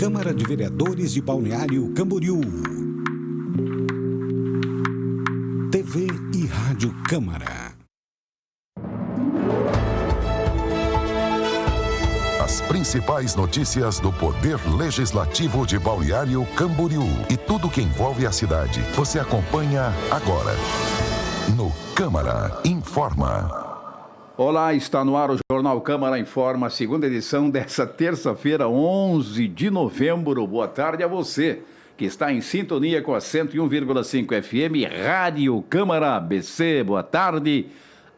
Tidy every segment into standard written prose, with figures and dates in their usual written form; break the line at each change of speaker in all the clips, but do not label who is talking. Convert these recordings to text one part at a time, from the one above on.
Câmara de Vereadores de Balneário Camboriú. TV e Rádio Câmara.
As principais notícias do Poder Legislativo de Balneário Camboriú e tudo que envolve a cidade. Você acompanha agora no Câmara Informa.
Olá, está no ar o Jornal Câmara Informa, segunda edição dessa terça-feira, 11 de novembro. Boa tarde a você que está em sintonia com a 101,5 FM, Rádio Câmara ABC. Boa tarde,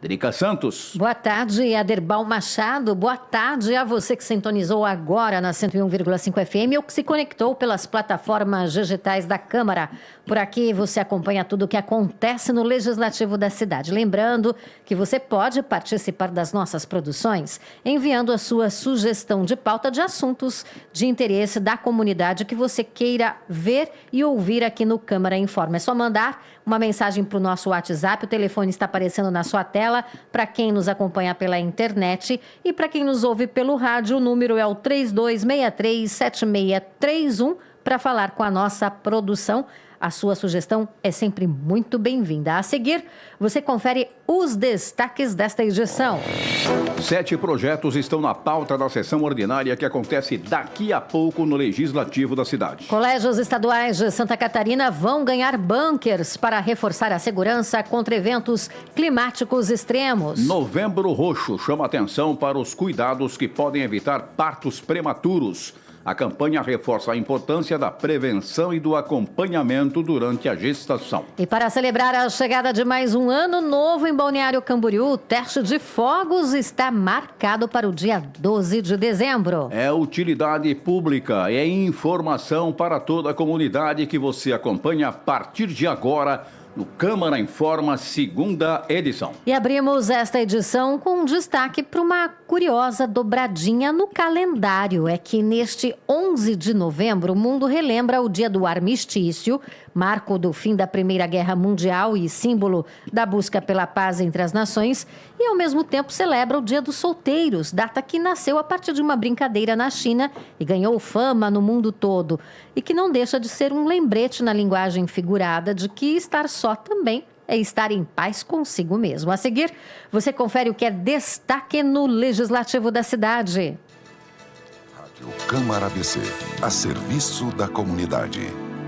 Drica Santos.
Boa tarde, Aderbal Machado. Boa tarde a você que sintonizou agora na 101,5 FM ou que se conectou pelas plataformas digitais da Câmara. Por aqui você acompanha tudo o que acontece no Legislativo da cidade. Lembrando que você pode participar das nossas produções enviando a sua sugestão de pauta de assuntos de interesse da comunidade que você queira ver e ouvir aqui no Câmara Informa. É só mandar uma mensagem para o nosso WhatsApp, o telefone está aparecendo na sua tela, para quem nos acompanha pela internet e para quem nos ouve pelo rádio, o número é o 3263-7631 para falar com a nossa produção. A sua sugestão é sempre muito bem-vinda. A seguir, você confere os destaques desta edição.
7 projetos estão na pauta da sessão ordinária que acontece daqui a pouco no Legislativo da cidade.
Colégios estaduais de Santa Catarina vão ganhar bunkers para reforçar a segurança contra eventos climáticos extremos.
Novembro Roxo chama atenção para os cuidados que podem evitar partos prematuros. A campanha reforça a importância da prevenção e do acompanhamento durante a gestação.
E para celebrar a chegada de mais um ano novo em Balneário Camboriú, o teste de fogos está marcado para o dia 12 de dezembro.
É utilidade pública, é informação para toda a comunidade que você acompanha a partir de agora no Câmara Informa, segunda edição.
E abrimos esta edição com um destaque para uma curiosa dobradinha no calendário. É que neste 11 de novembro, o mundo relembra o dia do armistício, marco do fim da Primeira Guerra Mundial e símbolo da busca pela paz entre as nações, e ao mesmo tempo celebra o Dia dos Solteiros, data que nasceu a partir de uma brincadeira na China e ganhou fama no mundo todo, e que não deixa de ser um lembrete na linguagem figurada de que estar só também é estar em paz consigo mesmo. A seguir, você confere o que é destaque no Legislativo da cidade.
Rádio Câmara ABC, a serviço da comunidade.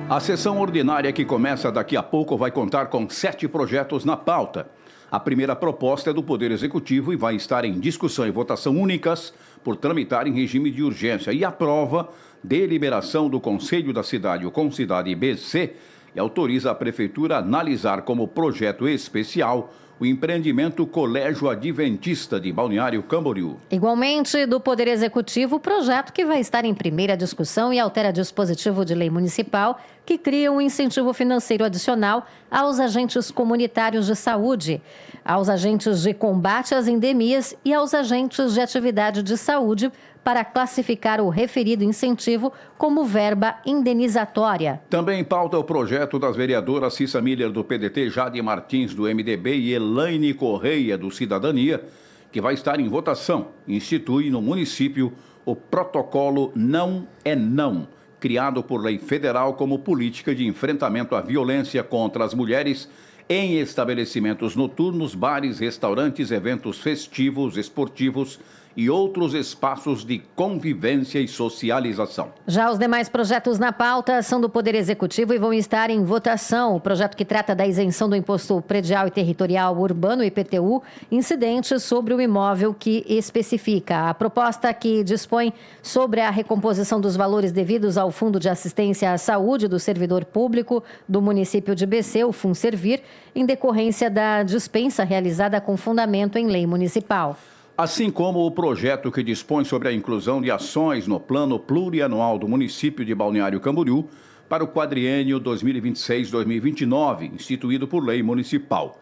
A sessão ordinária que começa daqui a pouco vai contar com 7 projetos na pauta. A primeira proposta é do Poder Executivo e vai estar em discussão e votação únicas por tramitar em regime de urgência. E aprova deliberação do Conselho da Cidade, o Concidade BC, e autoriza a Prefeitura a analisar como projeto especial o empreendimento Colégio Adventista de Balneário Camboriú.
Igualmente, do Poder Executivo, o projeto que vai estar em primeira discussão e altera dispositivo de lei municipal que cria um incentivo financeiro adicional aos agentes comunitários de saúde, aos agentes de combate às endemias e aos agentes de atividade de saúde para classificar o referido incentivo como verba indenizatória.
Também pauta o projeto das vereadoras Cissa Miller do PDT, Jade Martins do MDB e Elaine Correia do Cidadania, que vai estar em votação. Institui no município o protocolo Não é Não, criado por lei federal como política de enfrentamento à violência contra as mulheres em estabelecimentos noturnos, bares, restaurantes, eventos festivos, esportivos e outros espaços de convivência e socialização.
Já os demais projetos na pauta são do Poder Executivo e vão estar em votação. O projeto que trata da isenção do Imposto Predial e Territorial Urbano, IPTU, incidentes sobre o imóvel que especifica. A proposta que dispõe sobre a recomposição dos valores devidos ao Fundo de Assistência à Saúde do Servidor Público do município de BC, o FUNSERVIR, em decorrência da dispensa realizada com fundamento em lei municipal.
Assim como o projeto que dispõe sobre a inclusão de ações no plano plurianual do município de Balneário Camboriú para o quadriênio 2026-2029, instituído por lei municipal.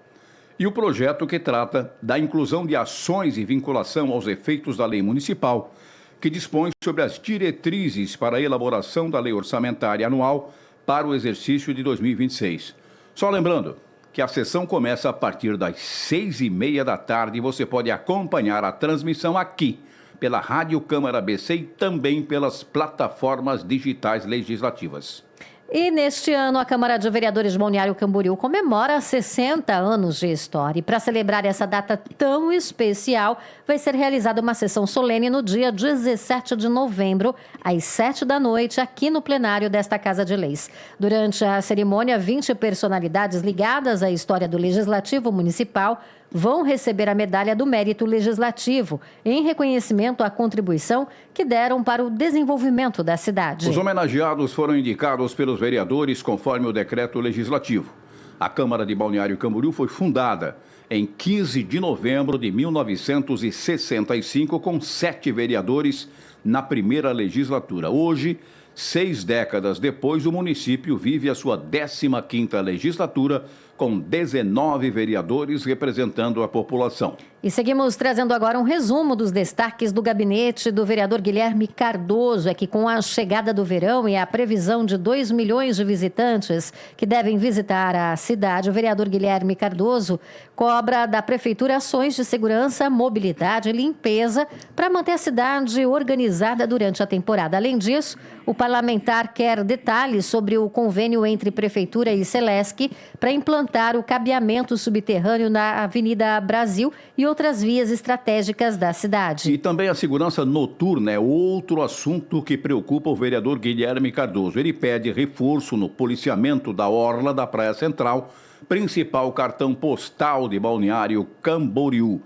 E o projeto que trata da inclusão de ações e vinculação aos efeitos da lei municipal, que dispõe sobre as diretrizes para a elaboração da lei orçamentária anual para o exercício de 2026. Só lembrando que a sessão começa a partir das 6h30 da tarde e você pode acompanhar a transmissão aqui pela Rádio Câmara ABC e também pelas plataformas digitais legislativas.
E neste ano, a Câmara de Vereadores de Balneário Camboriú comemora 60 anos de história. E para celebrar essa data tão especial, vai ser realizada uma sessão solene no dia 17 de novembro, às 7 da noite, aqui no plenário desta Casa de Leis. Durante a cerimônia, 20 personalidades ligadas à história do Legislativo Municipal vão receber a Medalha do Mérito Legislativo, em reconhecimento à contribuição que deram para o desenvolvimento da cidade.
Os homenageados foram indicados pelos vereadores conforme o decreto legislativo. A Câmara de Balneário Camboriú foi fundada em 15 de novembro de 1965, com 7 vereadores na primeira legislatura. Hoje, 6 décadas depois, o município vive a sua 15ª legislatura, com 19 vereadores representando a população.
E seguimos trazendo agora um resumo dos destaques do gabinete do vereador Guilherme Cardoso. É que com a chegada do verão e a previsão de 2 milhões de visitantes que devem visitar a cidade, o vereador Guilherme Cardoso cobra da prefeitura ações de segurança, mobilidade e limpeza para manter a cidade organizada durante a temporada. Além disso, o parlamentar quer detalhes sobre o convênio entre prefeitura e Celesc para implantar o cabeamento subterrâneo na Avenida Brasil e outras vias estratégicas da cidade.
E também a segurança noturna é outro assunto que preocupa o vereador Guilherme Cardoso. Ele pede reforço no policiamento da orla da Praia Central, principal cartão postal de Balneário Camboriú.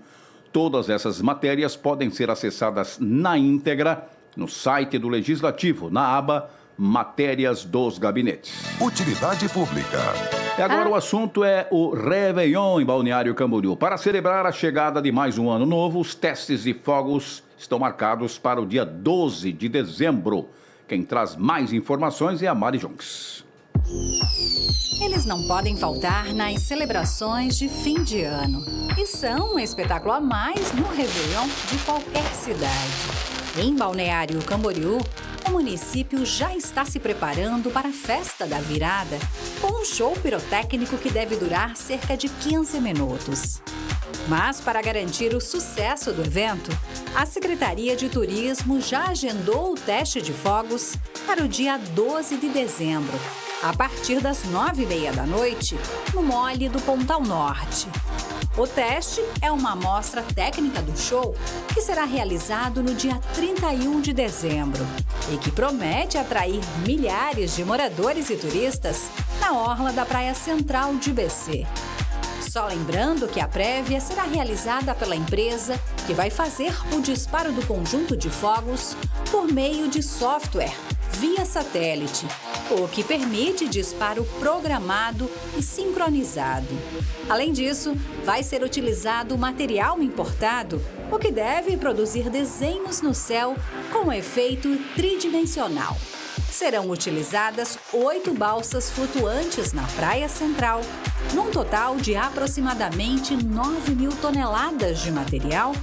Todas essas matérias podem ser acessadas na íntegra no site do Legislativo, na aba Matérias dos Gabinetes.
Utilidade pública.
E agora o assunto é o Réveillon em Balneário Camboriú. Para celebrar a chegada de mais um ano novo, os testes de fogos estão marcados para o dia 12 de dezembro. Quem traz mais informações é a Mari Junks.
Eles não podem faltar nas celebrações de fim de ano. E são um espetáculo a mais no Réveillon de qualquer cidade. Em Balneário Camboriú, o município já está se preparando para a festa da virada, com um show pirotécnico que deve durar cerca de 15 minutos. Mas, para garantir o sucesso do evento, a Secretaria de Turismo já agendou o teste de fogos para o dia 12 de dezembro, a partir das 9h30 da noite, no Mole do Pontal Norte. O teste é uma amostra técnica do show que será realizado no dia 31 de dezembro e que promete atrair milhares de moradores e turistas na orla da Praia Central de BC. Só lembrando que a prévia será realizada pela empresa que vai fazer o disparo do conjunto de fogos por meio de software via satélite, o que permite disparo programado e sincronizado. Além disso, vai ser utilizado material importado, o que deve produzir desenhos no céu com efeito tridimensional. Serão utilizadas 8 balsas flutuantes na Praia Central, num total de aproximadamente 9.000 toneladas de material,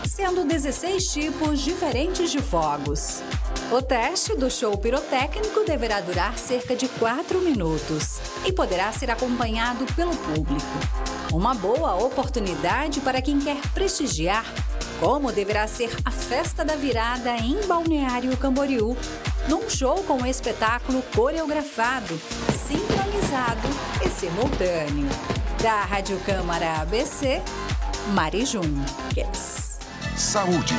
sendo 16 tipos diferentes de fogos. O teste do show pirotécnico deverá durar cerca de 4 minutos e poderá ser acompanhado pelo público. Uma boa oportunidade para quem quer prestigiar como deverá ser a festa da virada em Balneário Camboriú, num show com espetáculo coreografado, sincronizado e simultâneo. Da Rádio Câmara ABC, Mari Junques.
Saúde.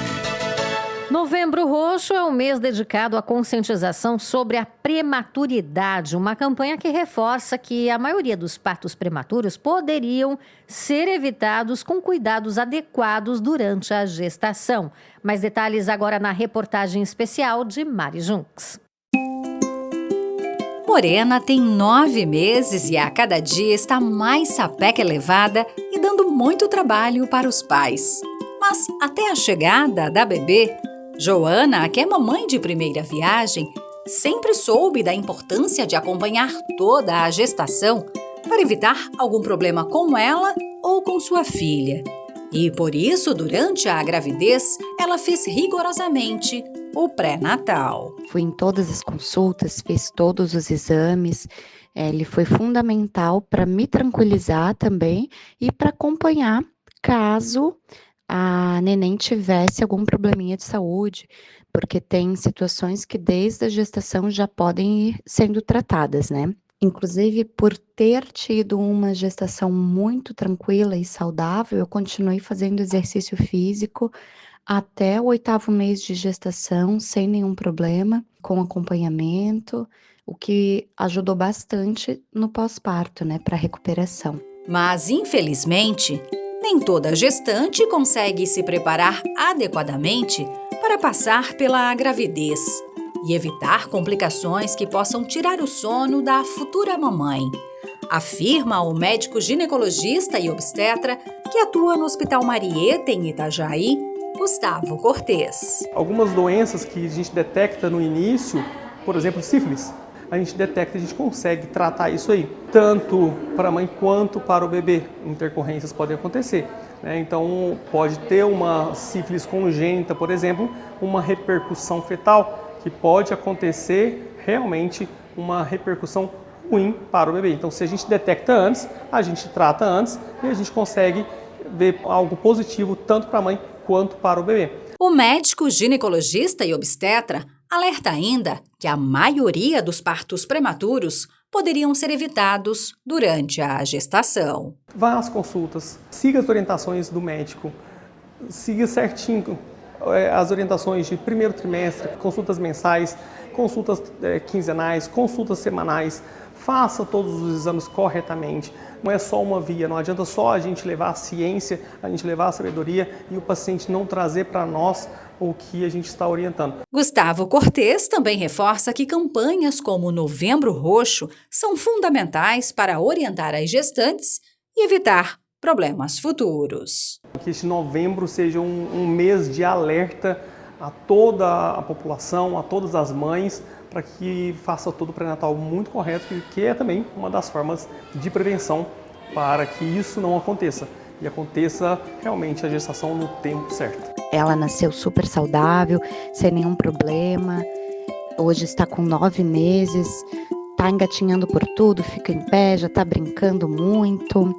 Novembro Roxo é um mês dedicado à conscientização sobre a prematuridade, uma campanha que reforça que a maioria dos partos prematuros poderiam ser evitados com cuidados adequados durante a gestação. Mais detalhes agora na reportagem especial de Mari Junks.
Morena tem 9 meses e a cada dia está mais sapeca elevada e dando muito trabalho para os pais. Mas até a chegada da bebê, Joana, que é mamãe de primeira viagem, sempre soube da importância de acompanhar toda a gestação para evitar algum problema com ela ou com sua filha. E por isso, durante a gravidez, ela fez rigorosamente o pré-natal.
Fui em todas as consultas, fiz todos os exames. Ele foi fundamental para me tranquilizar também e para acompanhar caso a neném tivesse algum probleminha de saúde, porque tem situações que desde a gestação já podem ir sendo tratadas, né? Inclusive, por ter tido uma gestação muito tranquila e saudável, eu continuei fazendo exercício físico até o 8º mês de gestação, sem nenhum problema, com acompanhamento, o que ajudou bastante no pós-parto, né, para a recuperação.
Mas, infelizmente, nem toda gestante consegue se preparar adequadamente para passar pela gravidez e evitar complicações que possam tirar o sono da futura mamãe, afirma o médico ginecologista e obstetra que atua no Hospital Marieta, em Itajaí, Gustavo Cortes.
Algumas doenças que a gente detecta no início, por exemplo, sífilis, a gente detecta, a gente consegue tratar isso aí, tanto para a mãe quanto para o bebê. Intercorrências podem acontecer, né? Então, pode ter uma sífilis congênita, por exemplo, uma repercussão fetal, que pode acontecer realmente uma repercussão ruim para o bebê. Então, se a gente detecta antes, a gente trata antes e a gente consegue ver algo positivo tanto para a mãe quanto para o bebê.
O médico ginecologista e obstetra alerta ainda que a maioria dos partos prematuros poderiam ser evitados durante a gestação.
Vá às consultas, siga as orientações do médico, siga certinho as orientações de primeiro trimestre, consultas mensais, consultas quinzenais, consultas semanais. Faça todos os exames corretamente. Não é só uma via, não adianta só a gente levar a ciência, a gente levar a sabedoria e o paciente não trazer para nós o que a gente está orientando.
Gustavo Cortes também reforça que campanhas como o Novembro Roxo são fundamentais para orientar as gestantes e evitar problemas futuros.
Que este novembro seja um mês de alerta a toda a população, a todas as mães, para que faça todo o pré-natal muito correto, que é também uma das formas de prevenção para que isso não aconteça e aconteça realmente a gestação no tempo certo.
Ela nasceu super saudável, sem nenhum problema, hoje está com 9 meses, está engatinhando por tudo, fica em pé, já está brincando muito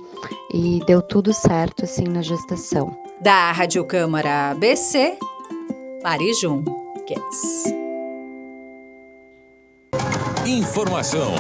e deu tudo certo assim na gestação.
Da Rádio Câmara ABC, Mari Junques.
Informação.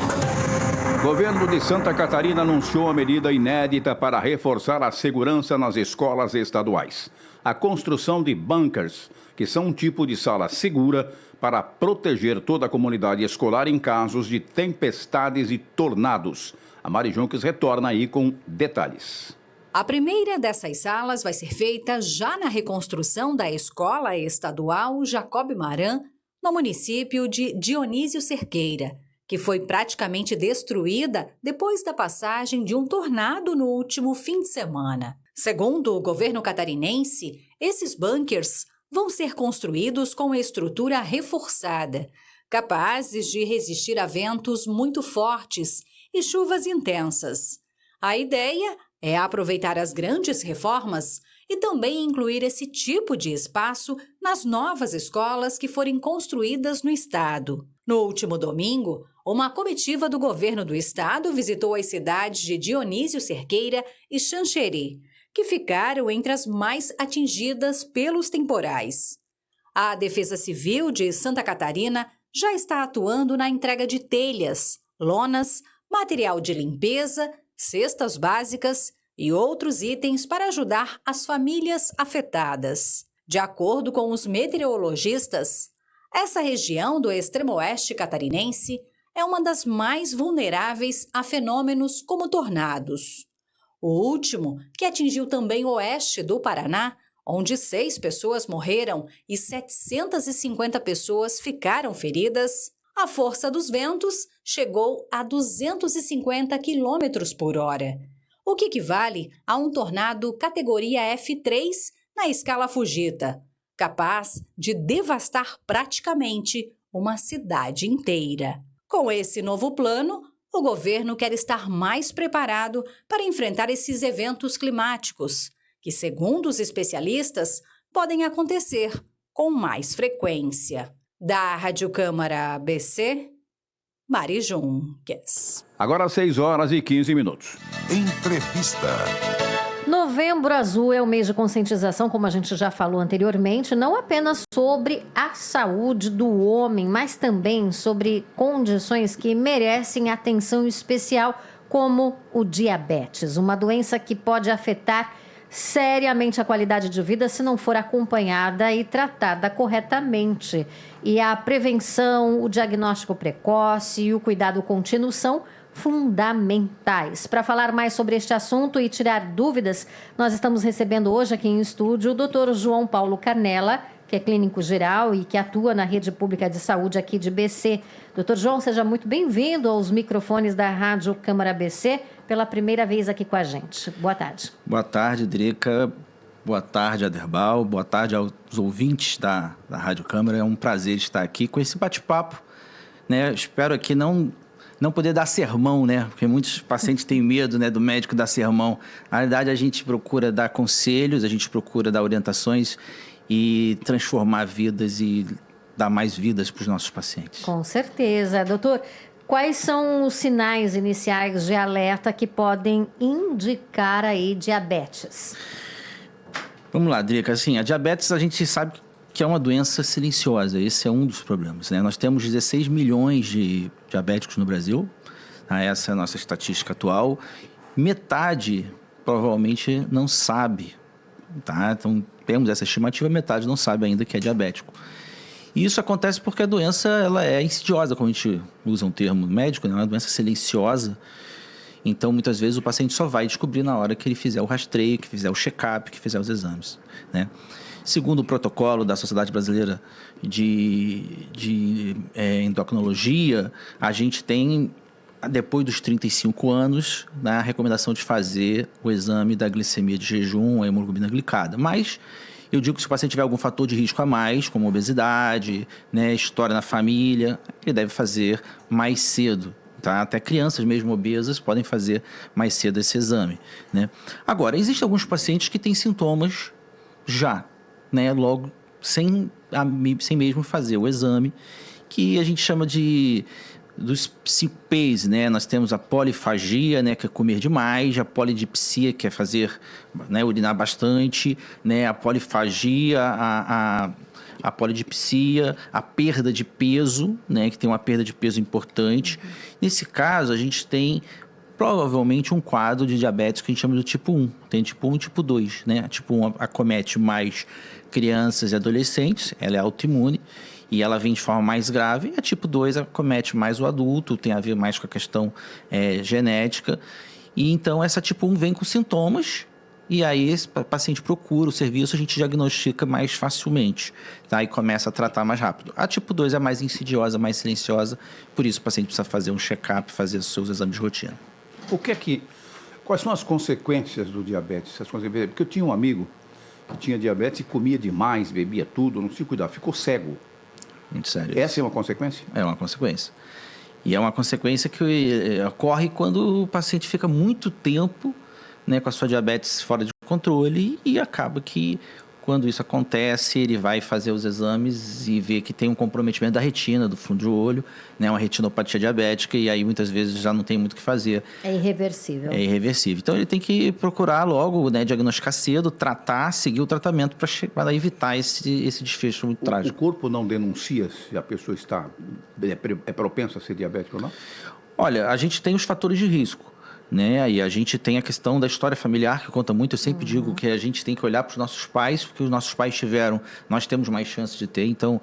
O governo de Santa Catarina anunciou uma medida inédita para reforçar a segurança nas escolas estaduais. A construção de bunkers, que são um tipo de sala segura para proteger toda a comunidade escolar em casos de tempestades e tornados. A Mari Junques retorna aí com detalhes.
A primeira dessas salas vai ser feita já na reconstrução da Escola Estadual Jacob Maran, no município de Dionísio Cerqueira, que foi praticamente destruída depois da passagem de um tornado no último fim de semana. Segundo o governo catarinense, esses bunkers vão ser construídos com estrutura reforçada, capazes de resistir a ventos muito fortes e chuvas intensas. A ideia é aproveitar as grandes reformas e também incluir esse tipo de espaço nas novas escolas que forem construídas no estado. No último domingo, uma comitiva do governo do estado visitou as cidades de Dionísio Cerqueira e Xanxerê, que ficaram entre as mais atingidas pelos temporais. A Defesa Civil de Santa Catarina já está atuando na entrega de telhas, lonas, material de limpeza, cestas básicas e outros itens para ajudar as famílias afetadas. De acordo com os meteorologistas, essa região do extremo-oeste catarinense é uma das mais vulneráveis a fenômenos como tornados. O último, que atingiu também o oeste do Paraná, onde 6 pessoas morreram e 750 pessoas ficaram feridas, a força dos ventos chegou a 250 km por hora, o que equivale a um tornado categoria F3 na escala Fujita, capaz de devastar praticamente uma cidade inteira. Com esse novo plano, o governo quer estar mais preparado para enfrentar esses eventos climáticos, que, segundo os especialistas, podem acontecer com mais frequência. Da Rádio Câmara ABC, Mari Junques.
Agora 6 horas e 15 minutos.
Entrevista.
Novembro Azul é o mês de conscientização, como a gente já falou anteriormente, não apenas sobre a saúde do homem, mas também sobre condições que merecem atenção especial, como o diabetes, uma doença que pode afetar seriamente a qualidade de vida se não for acompanhada e tratada corretamente. E a prevenção, o diagnóstico precoce e o cuidado contínuo são fundamentais. Para falar mais sobre este assunto e tirar dúvidas, nós estamos recebendo hoje aqui em estúdio o Dr. João Paulo Canella, que é clínico geral e que atua na rede pública de saúde aqui de BC. Dr. João, seja muito bem-vindo aos microfones da Rádio Câmara BC, pela primeira vez aqui com a gente. Boa tarde.
Boa tarde, Drica. Boa tarde, Aderbal. Boa tarde aos ouvintes da Rádio Câmara. É um prazer estar aqui com esse bate-papo, né? Espero aqui não poder dar sermão, né? Porque muitos pacientes têm medo, né, do médico dar sermão. Na realidade, a gente procura dar conselhos, a gente procura dar orientações e transformar vidas e dar mais vidas para os nossos pacientes.
Com certeza. Doutor, quais são os sinais iniciais de alerta que podem indicar aí diabetes?
Vamos lá, Drica. Assim, a diabetes a gente sabe que é uma doença silenciosa. Esse é um dos problemas, né? Nós temos 16 milhões de diabéticos no Brasil. Essa é a nossa estatística atual. Metade provavelmente não sabe, tá? Então, temos essa estimativa, metade não sabe ainda que é diabético. E isso acontece porque a doença ela é insidiosa, como a gente usa um termo médico, né? É uma doença silenciosa. Então, muitas vezes, o paciente só vai descobrir na hora que ele fizer o rastreio, que fizer o check-up, que fizer os exames, né? Segundo o protocolo da Sociedade Brasileira de Endocrinologia, a gente tem, depois dos 35 anos, né, a recomendação de fazer o exame da glicemia de jejum, a hemoglobina glicada. Mas eu digo que se o paciente tiver algum fator de risco a mais, como obesidade, né, história na família, ele deve fazer mais cedo. Tá? Até crianças mesmo obesas podem fazer mais cedo esse exame, né? Agora, existem alguns pacientes que têm sintomas já, né, logo sem mesmo fazer o exame, que a gente chama dos 5 P's, né? Nós temos a polifagia, né, que é comer demais, a polidipsia, que é fazer, né, urinar bastante, né, a polifagia, a polidipsia, a perda de peso, né, que tem uma perda de peso importante. Nesse caso, a gente tem provavelmente um quadro de diabetes que a gente chama de tipo 1. Tem tipo 1 e tipo 2, né? A tipo 1 acomete mais crianças e adolescentes, ela é autoimune e ela vem de forma mais grave. E a tipo 2 acomete mais o adulto, tem a ver mais com a questão genética. E então essa tipo 1 vem com sintomas e aí esse paciente procura o serviço, a gente diagnostica mais facilmente, tá? E começa a tratar mais rápido. A tipo 2 é mais insidiosa, mais silenciosa, por isso o paciente precisa fazer um check-up, fazer os seus exames de rotina.
Quais são as consequências do diabetes? Porque eu tinha um amigo que tinha diabetes e comia demais, bebia tudo, não se cuidava, ficou cego.
Muito sério.
Essa é uma consequência?
É uma consequência. E é uma consequência que ocorre quando o paciente fica muito tempo, né, com a sua diabetes fora de controle e acaba que, quando isso acontece, ele vai fazer os exames e vê que tem um comprometimento da retina, do fundo do olho, né, uma retinopatia diabética, e aí muitas vezes já não tem muito o que fazer.
É irreversível.
É irreversível. Então ele tem que procurar logo, né, diagnosticar cedo, tratar, seguir o tratamento para evitar esse desfecho muito trágico.
O corpo não denuncia se a pessoa é propensa a ser diabética ou não?
Olha, a gente tem os fatores de risco, né? E a gente tem a questão da história familiar, que conta muito. Eu sempre digo que a gente tem que olhar para os nossos pais, porque os nossos pais tiveram, nós temos mais chance de ter. Então,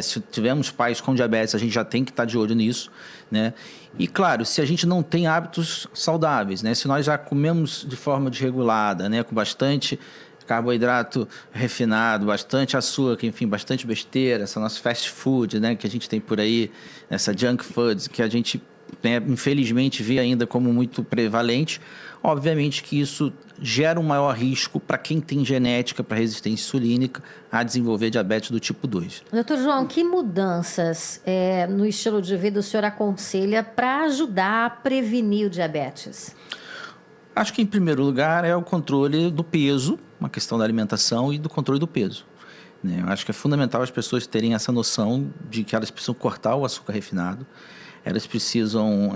se tivermos pais com diabetes, a gente já tem que estar de olho nisso, né? E claro, se a gente não tem hábitos saudáveis, né? Se nós já comemos de forma desregulada, né, com bastante carboidrato refinado, bastante açúcar, enfim, bastante besteira, essa nossa fast food, né, que a gente tem por aí, essa junk food, que a gente, né, infelizmente vê ainda como muito prevalente, obviamente que isso gera um maior risco para quem tem genética para resistência insulínica a desenvolver diabetes do tipo 2.
Doutor João, que mudanças no estilo de vida o senhor aconselha para ajudar a prevenir o diabetes?
Acho que, em primeiro lugar, é o controle do peso, uma questão da alimentação e do controle do peso, né? Eu acho que é fundamental as pessoas terem essa noção de que elas precisam cortar o açúcar refinado. elas precisam...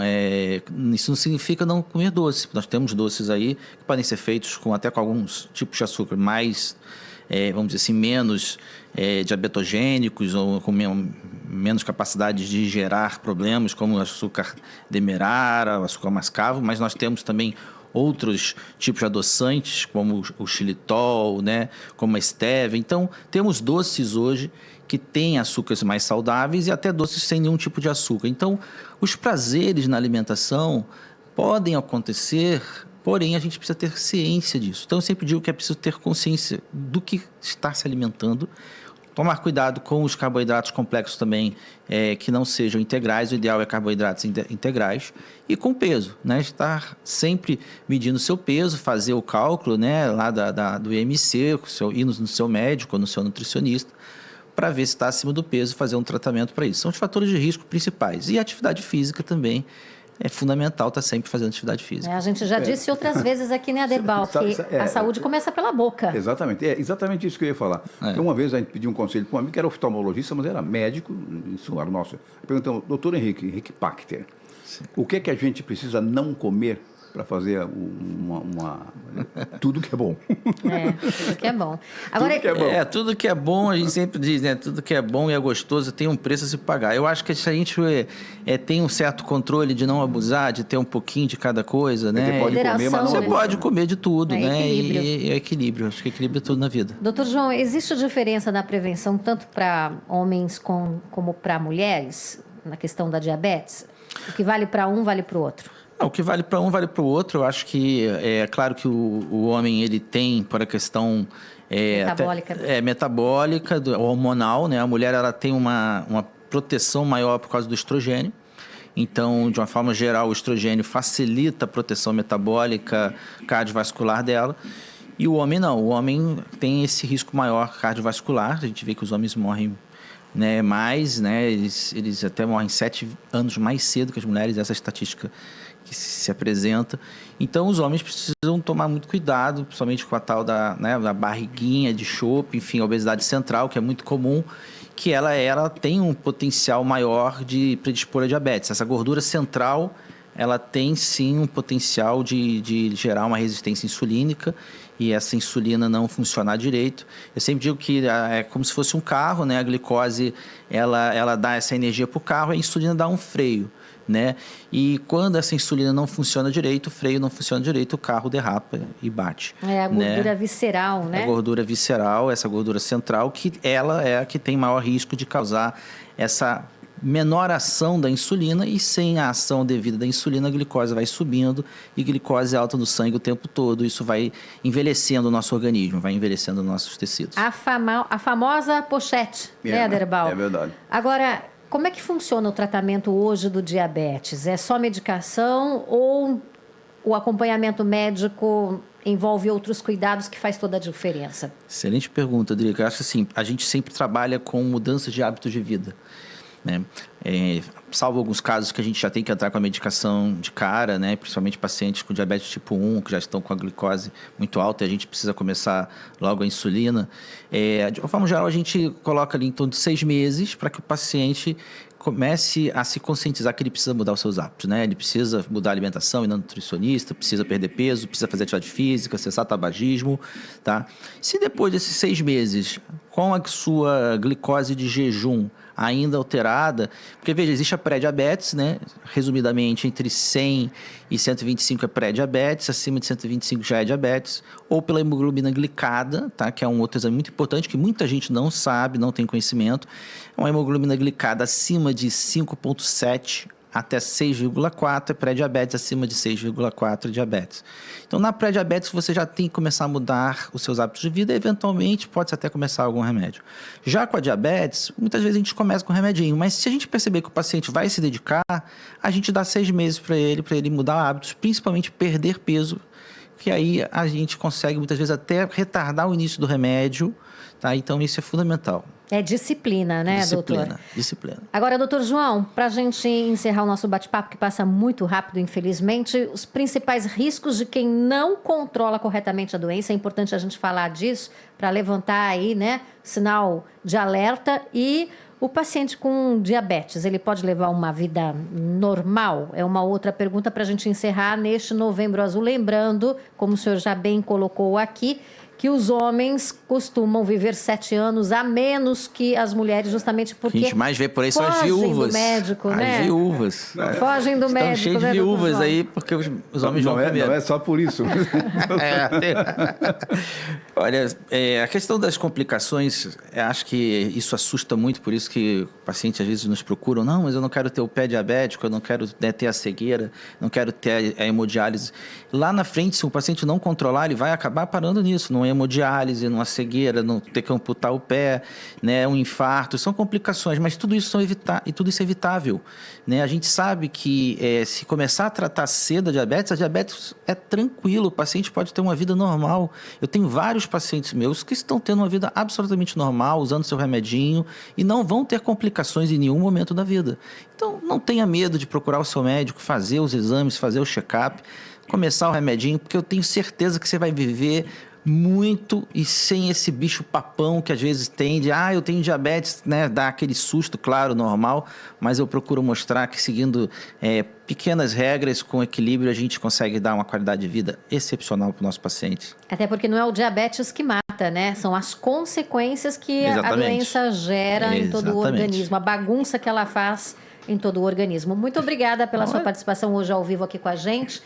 isso não significa não comer doce. Nós temos doces aí que podem ser feitos até com alguns tipos de açúcar mais, vamos dizer assim, menos diabetogênicos ou com menos capacidade de gerar problemas, como o açúcar demerara, o açúcar mascavo, mas nós temos também outros tipos de adoçantes, como o xilitol, né, como a stevia. Então, temos doces hoje que têm açúcares mais saudáveis e até doces sem nenhum tipo de açúcar. Então, os prazeres na alimentação podem acontecer, porém, a gente precisa ter ciência disso. Então, eu sempre digo que é preciso ter consciência do que está se alimentando, tomar cuidado com os carboidratos complexos também, que não sejam integrais. O ideal é carboidratos integrais. E com peso, né? Estar sempre medindo o seu peso, fazer o cálculo, né, lá do IMC, ir no seu médico ou no seu nutricionista, para ver se está acima do peso e fazer um tratamento para isso. São os fatores de risco principais. E a atividade física também é fundamental estar sempre fazendo atividade física.
A gente já disse outras vezes aqui, né, Aderbal, que a saúde começa pela boca.
Exatamente, exatamente isso que eu ia falar. Porque uma vez a gente pediu um conselho para um amigo que era oftalmologista, mas era médico, isso era nosso. Perguntamos, doutor Henrique Pachter, o que é que a gente precisa não comer para fazer tudo que é bom?
Tudo que é bom. Agora,
tudo que é bom, a gente sempre diz, né? Tudo que é bom e é gostoso tem um preço a se pagar. Eu acho que se a gente tem um certo controle de não abusar, de ter um pouquinho de cada coisa, né?
Você pode comer, mas não
Você pode comer de tudo, né?
Equilíbrio.
E é equilíbrio. Acho que equilíbrio é tudo na vida.
Doutor João, existe diferença na prevenção tanto para homens como para mulheres, na questão da diabetes? O que vale para um, vale para o outro?
O que vale para um, vale para o outro. Eu acho que é claro que o homem ele tem, por a questão metabólica, hormonal, né? A mulher ela tem uma proteção maior por causa do estrogênio. Então, de uma forma geral, o estrogênio facilita a proteção metabólica cardiovascular dela. E o homem não. O homem tem esse risco maior cardiovascular. A gente vê que os homens morrem, né, mais, né? Eles até morrem 7 anos mais cedo que as mulheres. Essa estatística que se apresenta. Então, os homens precisam tomar muito cuidado, principalmente com a tal da barriguinha de chope, enfim, a obesidade central, que é muito comum, que ela tem um potencial maior de predispor a diabetes. Essa gordura central, ela tem sim um potencial de gerar uma resistência insulínica e essa insulina não funcionar direito. Eu sempre digo que é como se fosse um carro, né? A glicose, ela dá essa energia para o carro, a insulina dá um freio, né? E quando essa insulina não funciona direito, o freio não funciona direito, o carro derrapa e bate.
É a gordura visceral, né?
A gordura visceral, essa gordura central, que ela é a que tem maior risco de causar essa menor ação da insulina, e sem a ação devida da insulina, a glicose vai subindo e glicose alta no sangue o tempo todo. Isso vai envelhecendo o nosso organismo, vai envelhecendo nossos tecidos.
A famosa pochete, né, Aderbal?
É verdade.
Agora, como é que funciona o tratamento hoje do diabetes? É só medicação ou o acompanhamento médico envolve outros cuidados que faz toda a diferença?
Excelente pergunta, Drica. Eu acho assim, a gente sempre trabalha com mudanças de hábitos de vida, né? Salvo alguns casos que a gente já tem que entrar com a medicação de cara, né? Principalmente pacientes com diabetes tipo 1, que já estão com a glicose muito alta, e a gente precisa começar logo a insulina. De uma forma geral, a gente coloca ali em torno de 6 meses para que o paciente comece a se conscientizar que ele precisa mudar os seus hábitos, né? Ele precisa mudar a alimentação, ir no nutricionista, precisa perder peso, precisa fazer atividade física, cessar tabagismo, tá? Se depois desses 6 meses, com a sua glicose de jejum ainda alterada, porque veja, existe a pré-diabetes, né? Resumidamente, entre 100 e 125 é pré-diabetes, acima de 125 já é diabetes, ou pela hemoglobina glicada, tá? Que é um outro exame muito importante, que muita gente não sabe, não tem conhecimento. É uma hemoglobina glicada acima de 5,7 até 6,4 é pré-diabetes, acima de 6,4 é diabetes. Então, na pré-diabetes, você já tem que começar a mudar os seus hábitos de vida e, eventualmente, pode até começar algum remédio. Já com a diabetes, muitas vezes a gente começa com remedinho, mas se a gente perceber que o paciente vai se dedicar, a gente dá 6 meses para ele mudar hábitos, principalmente perder peso, que aí a gente consegue, muitas vezes, até retardar o início do remédio, tá? Então, isso é fundamental.
É disciplina, né, doutor?
Disciplina.
Agora, doutor João, para a gente encerrar o nosso bate-papo, que passa muito rápido, infelizmente, os principais riscos de quem não controla corretamente a doença, é importante a gente falar disso, para levantar aí, né, sinal de alerta. E o paciente com diabetes, ele pode levar uma vida normal? É uma outra pergunta para a gente encerrar neste Novembro Azul. Lembrando, como o senhor já bem colocou aqui, que os homens costumam viver 7 anos a menos que as mulheres, justamente porque
a gente mais vê por aí são as viúvas.
Fogem do médico, né?
As viúvas.
Fogem do médico,
cheios de
né,
viúvas aí, porque os homens vão primeiro.
Não é só por isso.
Olha, a questão das complicações, acho que isso assusta muito, por isso que pacientes às vezes nos procuram. Não, mas eu não quero ter o pé diabético, eu não quero, né, ter a cegueira, não quero ter a hemodiálise. Lá na frente, se o paciente não controlar, ele vai acabar parando nisso, numa hemodiálise, numa cegueira, não ter que amputar o pé, né, um infarto. São complicações, mas tudo isso é evitável, né? A gente sabe que se começar a tratar cedo a diabetes é tranquilo, o paciente pode ter uma vida normal. Eu tenho vários pacientes meus que estão tendo uma vida absolutamente normal, usando seu remedinho, e não vão ter complicações em nenhum momento da vida. Então, não tenha medo de procurar o seu médico, fazer os exames, fazer o check-up, começar o remedinho, porque eu tenho certeza que você vai viver muito e sem esse bicho papão que às vezes tem de, eu tenho diabetes, né? Dá aquele susto, claro, normal, mas eu procuro mostrar que seguindo pequenas regras, com equilíbrio, a gente consegue dar uma qualidade de vida excepcional para o nosso paciente.
Até porque não é o diabetes que mata, né? São as consequências que a doença gera em todo o organismo, a bagunça que ela faz em todo o organismo. Muito obrigada pela sua participação hoje ao vivo aqui com a gente,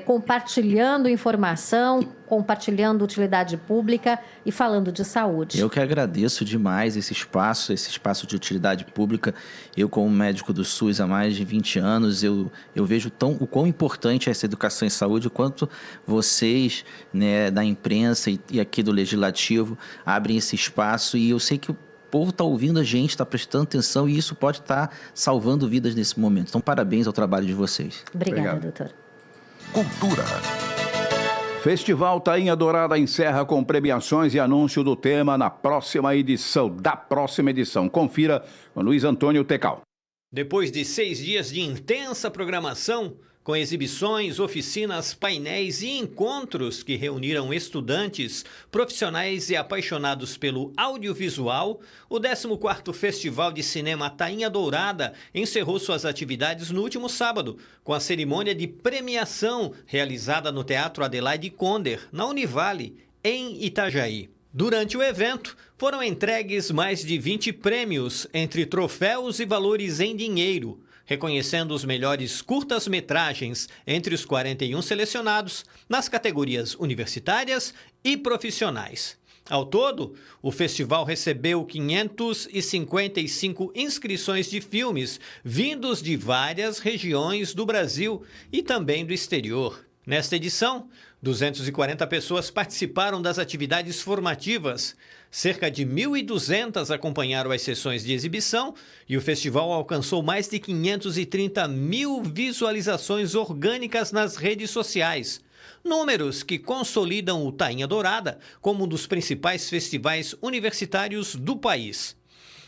compartilhando informação, compartilhando utilidade pública e falando de saúde.
Eu que agradeço demais esse espaço de utilidade pública. Eu, como médico do SUS há mais de 20 anos, eu vejo o quão importante é essa educação em saúde, o quanto vocês, né, da imprensa e aqui do Legislativo abrem esse espaço, e eu sei que o povo está ouvindo a gente, está prestando atenção, e isso pode estar salvando vidas nesse momento. Então, parabéns ao trabalho de vocês.
Obrigada, doutor.
Cultura.
Festival Tainha Dourada encerra com premiações e anúncio do tema na próxima edição. Confira com Luiz Antônio Tecal.
Depois de 6 dias de intensa programação, com exibições, oficinas, painéis e encontros que reuniram estudantes, profissionais e apaixonados pelo audiovisual, o 14º Festival de Cinema Tainha Dourada encerrou suas atividades no último sábado, com a cerimônia de premiação realizada no Teatro Adelaide Conder, na Univale, em Itajaí. Durante o evento, foram entregues mais de 20 prêmios, entre troféus e valores em dinheiro, reconhecendo os melhores curtas-metragens entre os 41 selecionados nas categorias universitárias e profissionais. Ao todo, o festival recebeu 555 inscrições de filmes vindos de várias regiões do Brasil e também do exterior. Nesta edição, 240 pessoas participaram das atividades formativas. Cerca de 1.200 acompanharam as sessões de exibição e o festival alcançou mais de 530 mil visualizações orgânicas nas redes sociais. Números que consolidam o Tainha Dourada como um dos principais festivais universitários do país.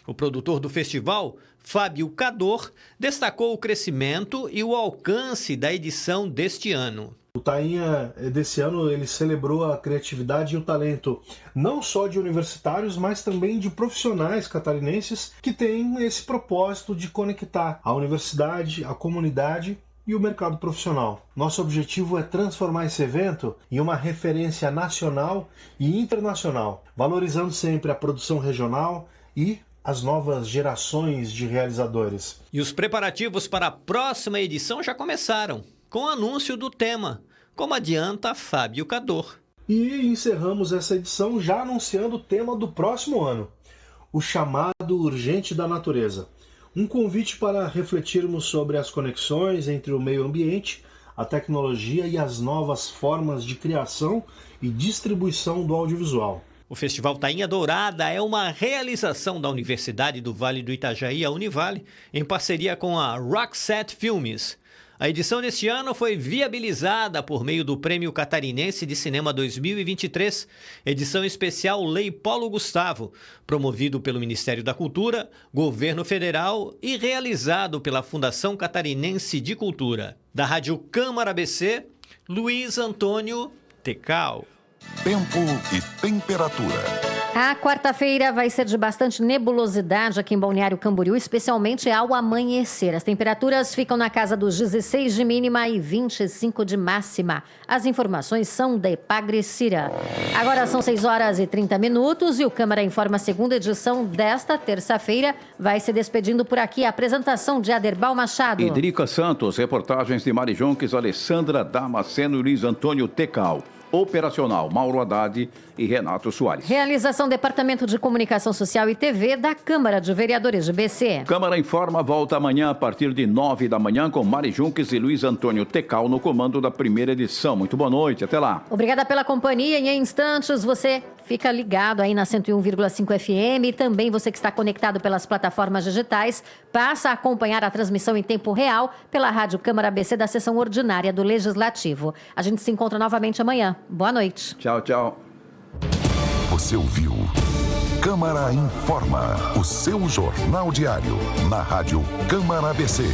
O produtor do festival, Fábio Cador, destacou o crescimento e o alcance da edição deste ano.
O Tainha desse ano ele celebrou a criatividade e o talento não só de universitários, mas também de profissionais catarinenses que têm esse propósito de conectar a universidade, a comunidade e o mercado profissional. Nosso objetivo é transformar esse evento em uma referência nacional e internacional, valorizando sempre a produção regional e as novas gerações de realizadores.
E os preparativos para a próxima edição já começaram, com o anúncio do tema, como adianta Fábio Cador.
E encerramos essa edição já anunciando o tema do próximo ano, o chamado urgente da natureza. Um convite para refletirmos sobre as conexões entre o meio ambiente, a tecnologia e as novas formas de criação e distribuição do audiovisual.
O Festival Tainha Dourada é uma realização da Universidade do Vale do Itajaí, a Univale, em parceria com a Rockset Filmes. A edição deste ano foi viabilizada por meio do Prêmio Catarinense de Cinema 2023, edição especial Lei Paulo Gustavo, promovido pelo Ministério da Cultura, Governo Federal e realizado pela Fundação Catarinense de Cultura. Da Rádio Câmara ABC, Luiz Antônio Tecal.
Tempo e temperatura.
A quarta-feira vai ser de bastante nebulosidade aqui em Balneário Camboriú, especialmente ao amanhecer. As temperaturas ficam na casa dos 16 de mínima e 25 de máxima. As informações são da Epagrecira. Agora são 6 horas e 30 minutos e o Câmara Informa a segunda edição desta terça-feira. Vai se despedindo por aqui a apresentação de Aderbal Machado.
Idrica Santos, reportagens de Mari Jonques, Alessandra Damasceno e Luiz Antônio Tecal. Operacional, Mauro Haddad e Renato Soares.
Realização Departamento de Comunicação Social e TV da Câmara de Vereadores de BC.
Câmara Informa volta amanhã a partir de 9 da manhã com Mari Junques e Luiz Antônio Tecal no comando da primeira edição. Muito boa noite, até lá.
Obrigada pela companhia e em instantes você fica ligado aí na 101,5 FM e também você que está conectado pelas plataformas digitais passa a acompanhar a transmissão em tempo real pela Rádio Câmara ABC da sessão ordinária do Legislativo. A gente se encontra novamente amanhã. Boa noite.
Tchau, tchau.
Você ouviu Câmara Informa, o seu jornal diário, na Rádio Câmara ABC.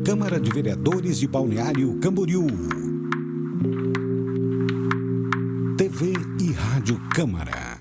Câmara de Vereadores de Balneário Camboriú. TV e Rádio Câmara.